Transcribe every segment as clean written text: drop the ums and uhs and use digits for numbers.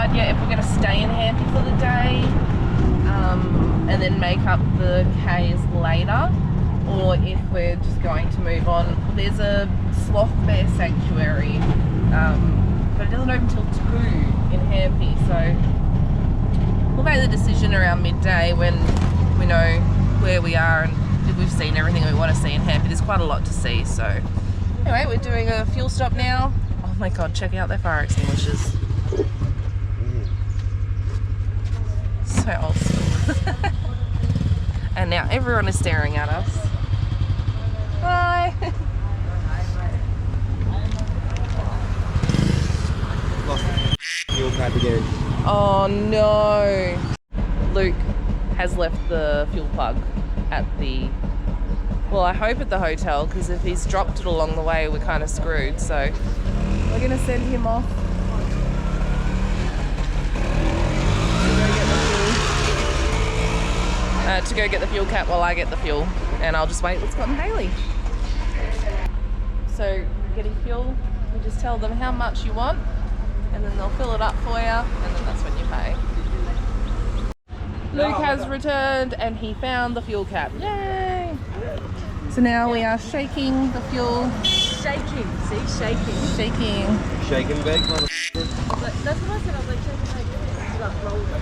decide yet if we're going to stay in Hampi for the day and then make up the K's later, or if we're just going to move on. There's a sloth bear sanctuary, but it doesn't open until 2 in Hampi, so we'll make the decision around midday when we know where we are and if we've seen everything we want to see in Hampi. There's quite a lot to see, so anyway, we're doing a fuel stop now. Oh my god, check out their fire extinguishers. So old school. And now everyone is staring at us. Hi! Lost fuel cap again. Oh no! Luke has left the fuel plug at the, well, I hope at the hotel, because if he's dropped it along the way we're kind of screwed, so we're going to send him off to go get the fuel cap while I get the fuel, and I'll just wait with Scott and Hayley. So getting fuel, you just tell them how much you want and then they'll fill it up for you, and then that's when you pay. Luke has returned and he found the fuel cap. Yay! So now we are shaking the fuel. Shaking, see, shaking. Shaking. Shake and bake, mother. That's what I said, I was like, shaking, it's like rolled up.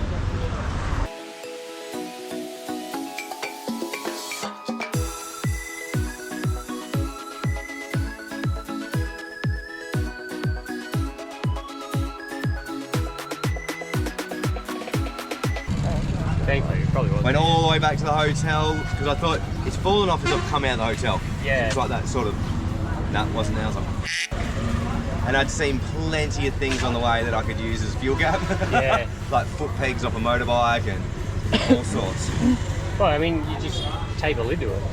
Thankfully, it probably wasn't. Went all the way back to the hotel because I thought it's fallen off as I've come out of the hotel. Yeah. It's like that sort of. No, it wasn't there. I was like, and I'd seen plenty of things on the way that I could use as fuel gap. Yeah. Like foot pegs off a motorbike and all sorts. Well, I mean, you just tape a lid to it.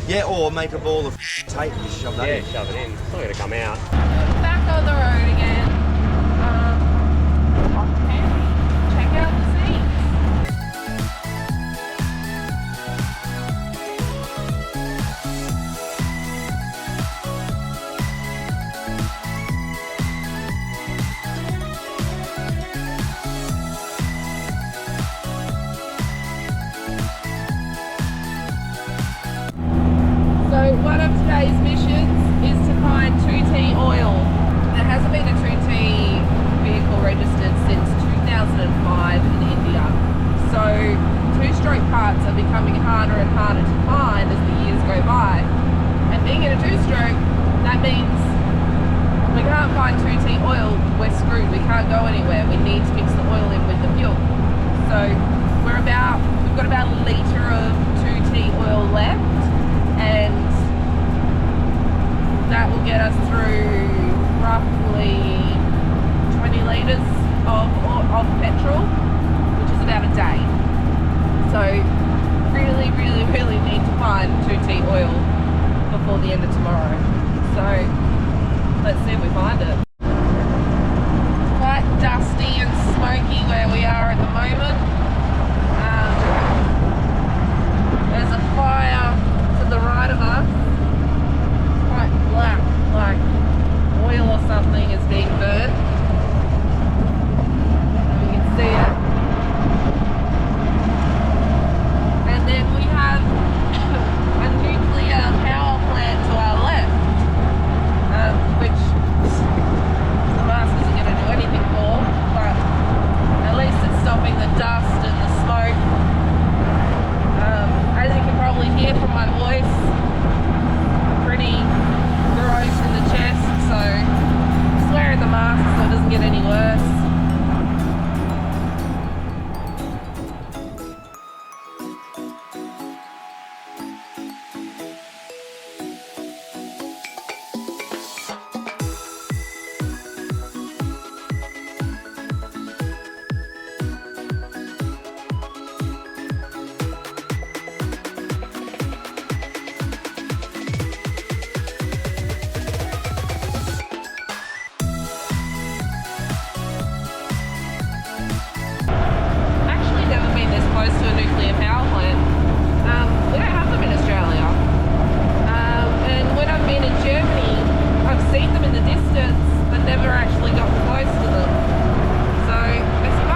Yeah, or make a ball of tape and just shove that in. Yeah, shove it in. It's not going to come out. Back on the road again. Off to Hampi. Check out the sea. So one of today's missions is to find 2T oil. There hasn't been a 2T vehicle registered since 2005 in India. So two-stroke parts are becoming harder and harder to find as the years go by. And being in a two-stroke, that means we can't find 2T oil, we're screwed, we can't go anywhere. We need to mix the oil in with the fuel. So we've got about a litre of 2T oil left, and that will get us through roughly 20 litres of petrol, which is about a day. So really, really, really need to find 2T oil before the end of tomorrow. So let's see if we find it. Quite dusty and smoky where we are at the moment. There's a fire to the right of us. Quite black, like oil or something is being burnt. And we can see it. And then we have a nuclear power plant to our left, which the mask isn't going to do anything for, but at least it's stopping the dust and the smoke. As you can probably hear from my voice, I'm pretty gross in the chest, so I'm just wearing the mask so it doesn't get any worse. Close to a nuclear power plant. We don't have them in Australia. And when I've been in Germany, I've seen them in the distance, but never actually got close to them. So I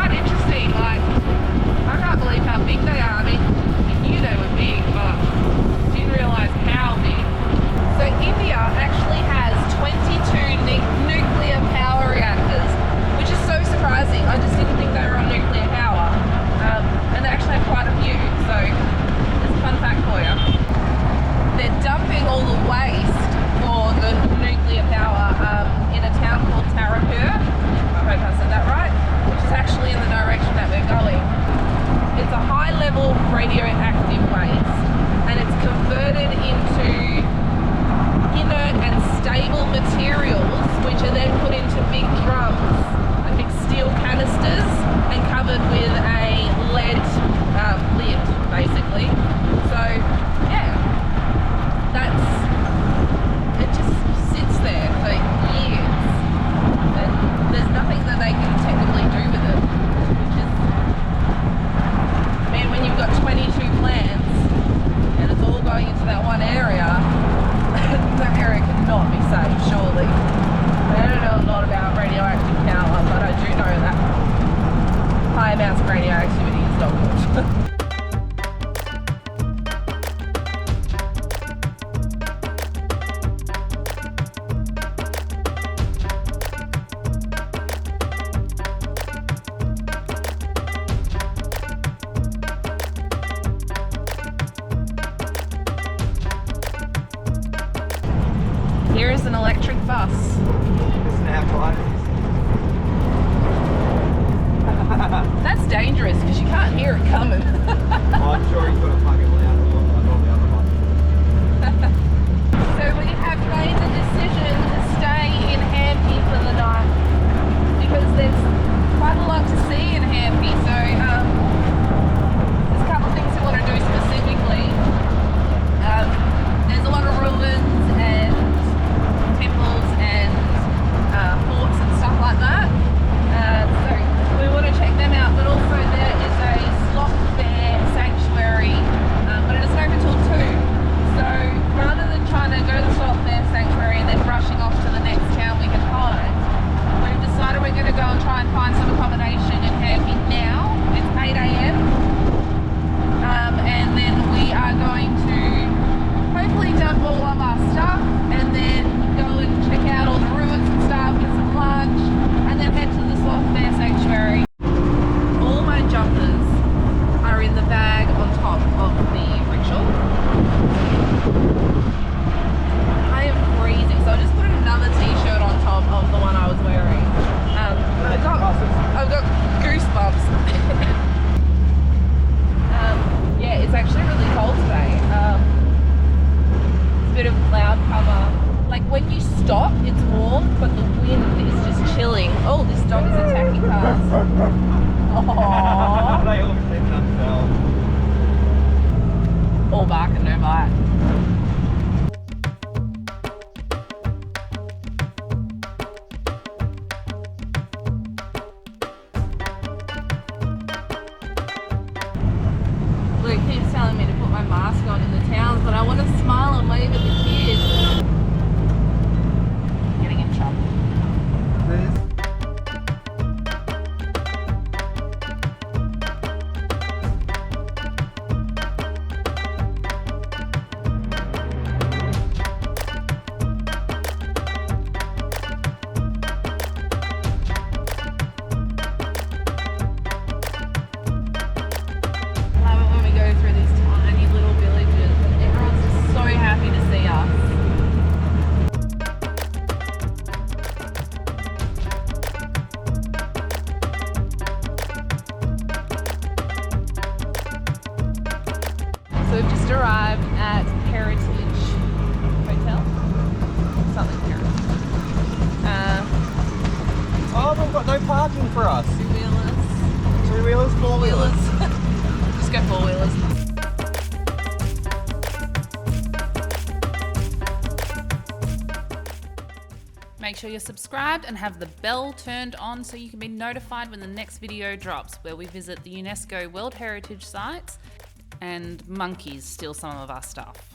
Aww. They all defend themselves. All bark and no bite. Luke keeps telling me to put my mask on in the towns, but I want to smile and wave at the kids. Getting in trouble. Love it when we go through these tiny little villages and everyone's just so happy to see us. So we've just arrived at Heritage Hotel. Something Heritage. Oh, they've got no parking for us. Two-wheelers. Three-wheelers, four-wheelers. Just go four-wheelers. Make sure you're subscribed and have the bell turned on so you can be notified when the next video drops, where we visit the UNESCO World Heritage Sites and monkeys steal some of our stuff.